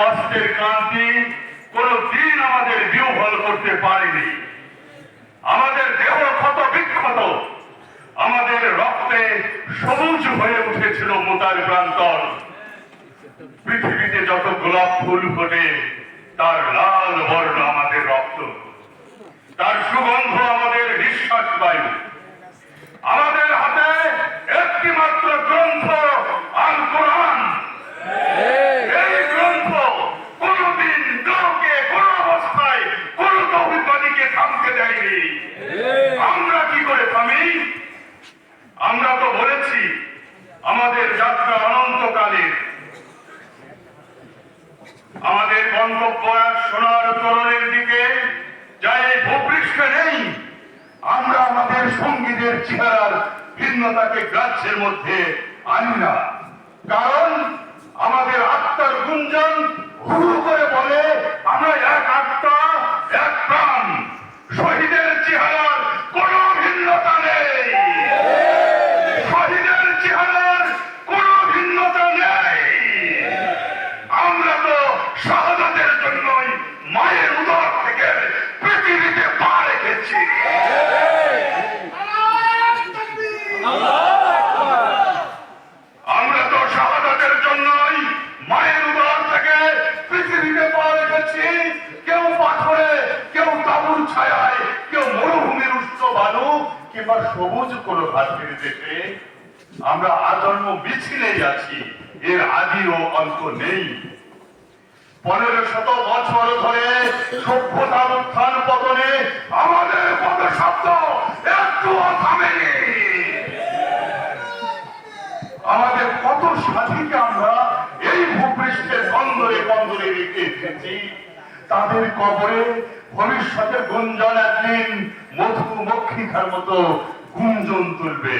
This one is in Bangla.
অস্ত্রের ক্রান্তি কোনদিন আমাদের বিহ্বল করতে পারেনি। আমাদের দেহ ক্ষত বিক্ষত, আমাদের রক্তে সবুজ হয়ে উঠেছিল মোতার প্রান্তর। পৃথিবীতে যত গোলাপ ফুল ফোটে তার লাল বর্ণ আমাদের রক্ত, তার সুগন্ধ আমাদের নিঃশ্বাস বায়ু। আমাদের হাতে একটি মাত্র গ্রন্থ, আল কোরআন। এই গ্রন্থ কোনদিন কাউকে কোন অবস্থায় কোন তৌহিদবাদীকে থামতে দেয়নি। আমরা কি করে থামি? আমরা তো বলেছি আমাদের যাত্রা অনন্তকালের। আমাদের গন্তব্য এক সোনার তরণের দিকে, যা এই ভূপৃষ্ঠে নেই। আমরা আমাদের সঙ্গীদের চেহারার ভিন্নতাকে গ্রাহ্যের মধ্যে আনি না, কারণ আমাদের আত্মার গুঞ্জন হু হু করে বলে আমরা এক আত্মা, এক প্রাণ। শহীদের চেহারার কোন ভিন্নতা নেই, শহীদের চেহারার কোন ভিন্নতা নেই। আমরা তো শাহাদাতের জন্যই মায়ের উদর থেকে পৃথিবীতে পা রেখেছি। আমরা তো শাহাদাতের জন্যই মায়ের উদর থেকে পৃথিবীতে পা রেখেছি। কেউ পাথরে, কেউ তাঁবুর ছায়ায়, কেউ মরুভূমির উষ্ণ বালু কিংবা সবুজ কোনো ঘাসের দেশে। আমরা আজন্ম মিছিলেই আছি, এর আদি ও অন্ত নেই। 1500 বছর ধরে সভ্যতার উত্থান পতনে আমাদের পদশব্দ একটুও থামেনি। আমাদের কত সাথীকে আমরা এই ভূপৃষ্ঠের কন্দরে কন্দরে রেখে এসেছি। তাদের কবরে ভবিষ্যতের গুঞ্জন একদিন মধু মক্ষিকার মতো গুঞ্জন তুলবে।